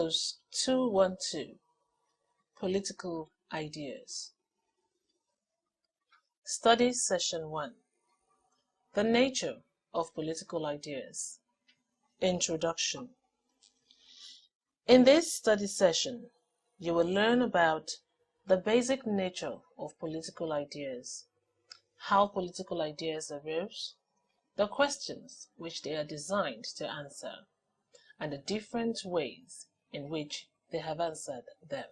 POS212 Political Ideas. Study Session 1. The Nature of Political Ideas. Introduction. In this study session, you will learn about the basic nature of political ideas, how political ideas arose, the questions which they are designed to answer, and the different ways in which they have answered them.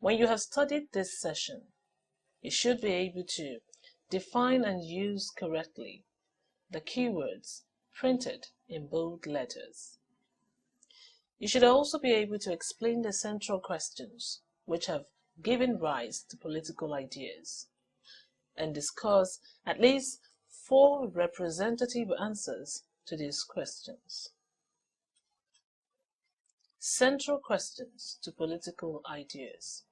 When you have studied this session, you should be able to define and use correctly the keywords printed in bold letters. You should also be able to explain the central questions which have given rise to political ideas and discuss at least 4 representative answers to these questions. Central questions to political ideas.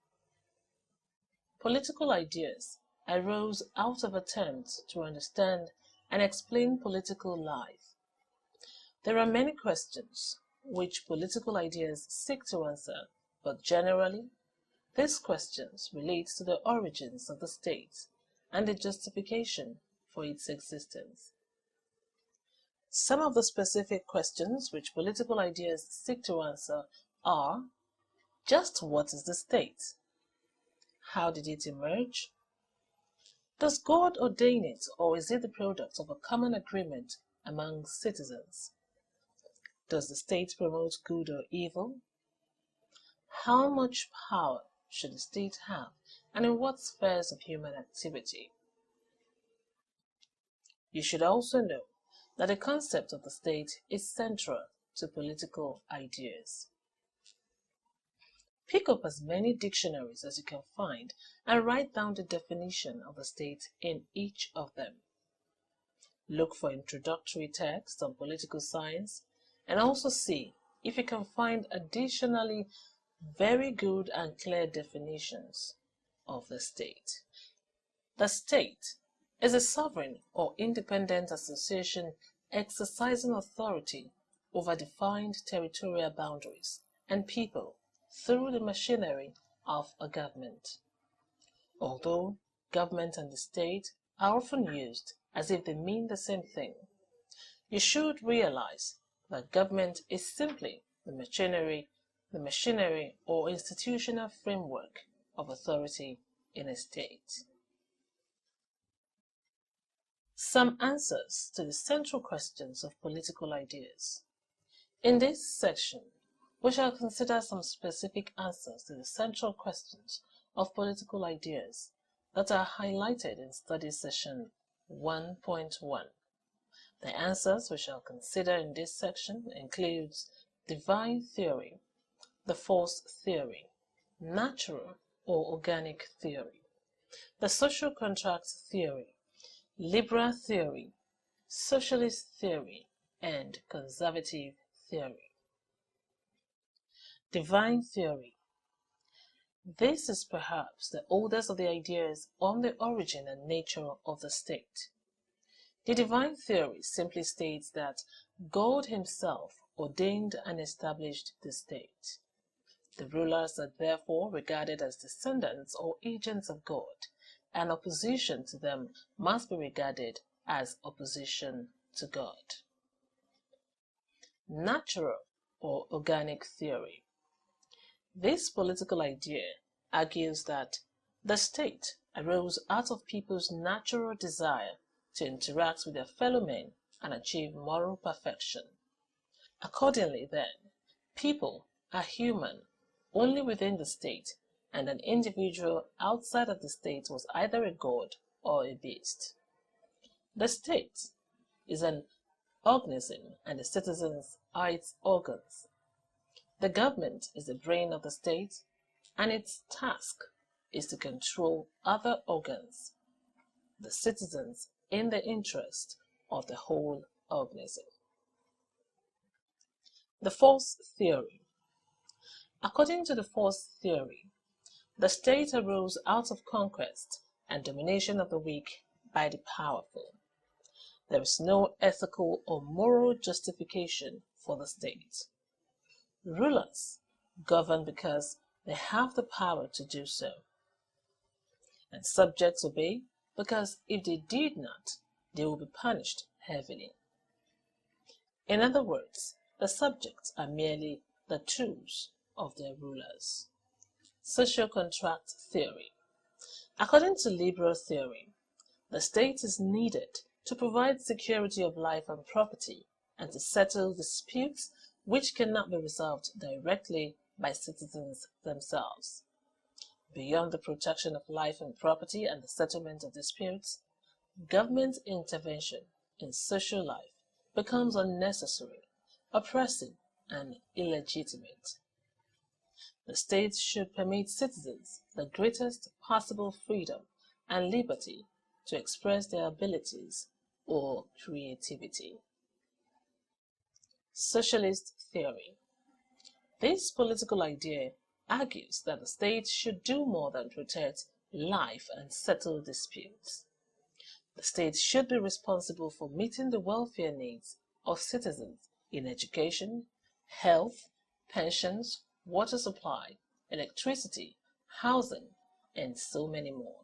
Political ideas arose out of attempts to understand and explain political life. There are many questions which political ideas seek to answer, but generally, these questions relate to the origins of the state and the justification for its existence. Some of the specific questions which political ideas seek to answer are: just what is the state? How did it emerge? Does God ordain it, or is it the product of a common agreement among citizens? Does the state promote good or evil? How much power should the state have, and in what spheres of human activity? You should also know that the concept of the state is central to political ideas. Pick up as many dictionaries as you can find and write down the definition of the state in each of them. Look for introductory texts on political science and also see if you can find additionally very good and clear definitions of the state. The state is a sovereign or independent association exercising authority over defined territorial boundaries and people through the machinery of a government. Although government and the state are often used as if they mean the same thing, you should realize that government is simply the machinery or institutional framework of authority in a state. Some answers to the central questions of political ideas. In this section, we shall consider some specific answers to the central questions of political ideas that are highlighted in study session 1.1. The answers we shall consider in this section includes divine theory, the force theory, natural or organic theory, the social contract theory, liberal theory, socialist theory, and conservative theory. Divine theory. This is perhaps the oldest of the ideas on the origin and nature of the state. The divine theory simply states that God himself ordained and established the state. The rulers are therefore regarded as descendants or agents of God, and opposition to them must be regarded as opposition to God. Natural or organic theory. This political idea argues that the state arose out of people's natural desire to interact with their fellow men and achieve moral perfection. Accordingly, then, people are human only within the state, and an individual outside of the state was either a god or a beast. The state is an organism, and the citizens are its organs. The government is the brain of the state, and its task is to control other organs, the citizens, in the interest of the whole organism. The force theory. According to the force theory, the state arose out of conquest and domination of the weak by the powerful. There is no ethical or moral justification for the state. Rulers govern because they have the power to do so, and subjects obey because if they did not, they will be punished heavily. In other words, the subjects are merely the tools of their rulers. Social contract theory. According to liberal theory, the state is needed to provide security of life and property and to settle disputes which cannot be resolved directly by citizens themselves. Beyond the protection of life and property and the settlement of disputes, government intervention in social life becomes unnecessary, oppressive, and illegitimate. The state should permit citizens the greatest possible freedom and liberty to express their abilities or creativity. Socialist theory. This political idea argues that the state should do more than protect life and settle disputes. The state should be responsible for meeting the welfare needs of citizens in education, health, pensions, water supply, electricity, housing, and so many more.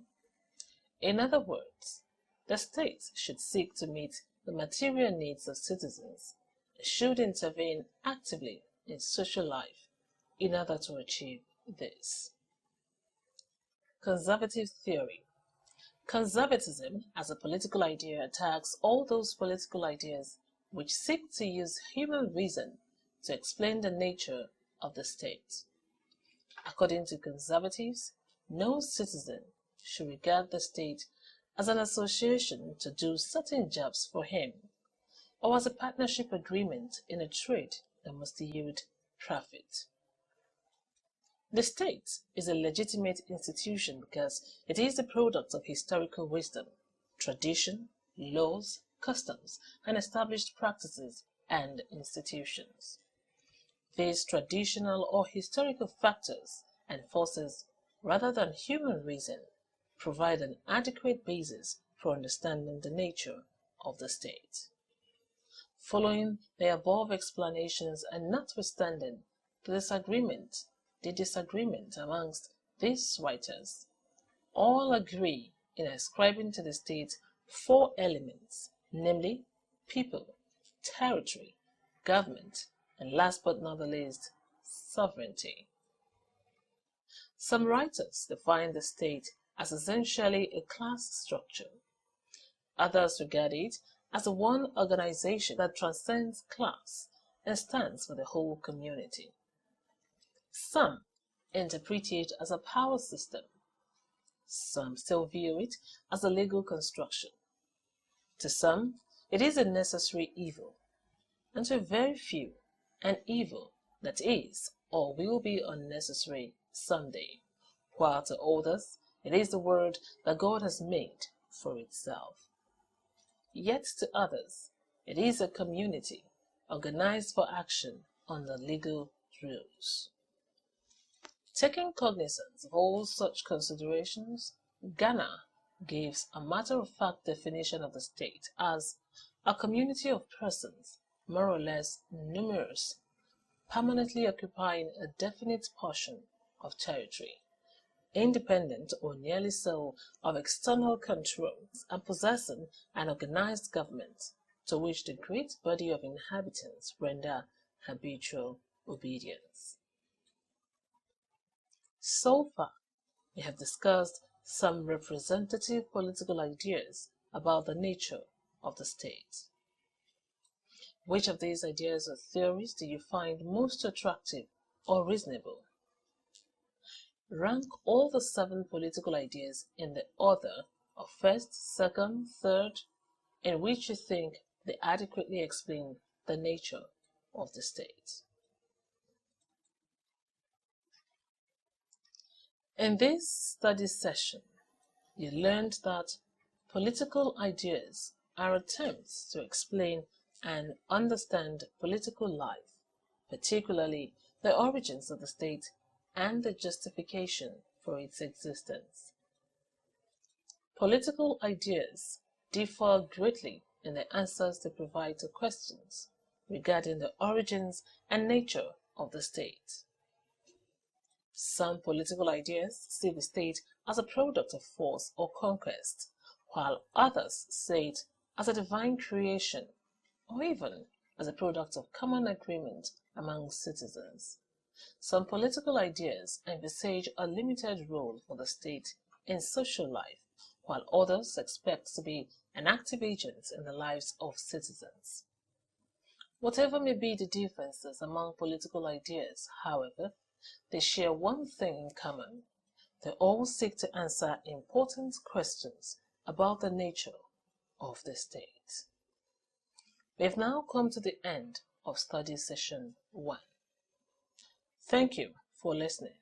In other words, the state should seek to meet the material needs of citizens and should intervene actively in social life in order to achieve this. Conservative theory. Conservatism as a political idea attacks all those political ideas which seek to use human reason to explain the nature of the state. According to conservatives, no citizen should regard the state as an association to do certain jobs for him, or as a partnership agreement in a trade that must yield profit. The state is a legitimate institution because it is the product of historical wisdom, tradition, laws, customs, and established practices and institutions. These traditional or historical factors and forces, rather than human reason, provide an adequate basis for understanding the nature of the state. Following the above explanations and notwithstanding the disagreement amongst these writers, all agree in ascribing to the state four elements, namely people, territory, government, and last but not the least, sovereignty. Some writers define the state as essentially a class structure. Others regard it as a one organization that transcends class and stands for the whole community. Some interpret it as a power system. Some still view it as a legal construction. To some, it is a necessary evil, and to very few, an evil that is or will be unnecessary someday, while to others, it is the word that God has made for itself. Yet to others, it is a community organized for action under legal rules. Taking cognizance of all such considerations, Ghana gives a matter-of-fact definition of the state as a community of persons, more or less numerous, permanently occupying a definite portion of territory, independent or nearly so of external controls, and possessing an organized government to which the great body of inhabitants render habitual obedience. So far, we have discussed some representative political ideas about the nature of the state. Which of these ideas or theories do you find most attractive or reasonable? Rank all the 7 political ideas in the order of first, second, third, in which you think they adequately explain the nature of the state. In this study session, you learned that political ideas are attempts to explain and understand political life, particularly the origins of the state and the justification for its existence. Political ideas differ greatly in the answers they provide to questions regarding the origins and nature of the state. Some political ideas see the state as a product of force or conquest, while others see it as a divine creation, or even as a product of common agreement among citizens. Some political ideas envisage a limited role for the state in social life, while others expect to be an active agent in the lives of citizens. Whatever may be the differences among political ideas, however, they share one thing in common. They all seek to answer important questions about the nature of the state. We've now come to the end of study session 1. Thank you for listening.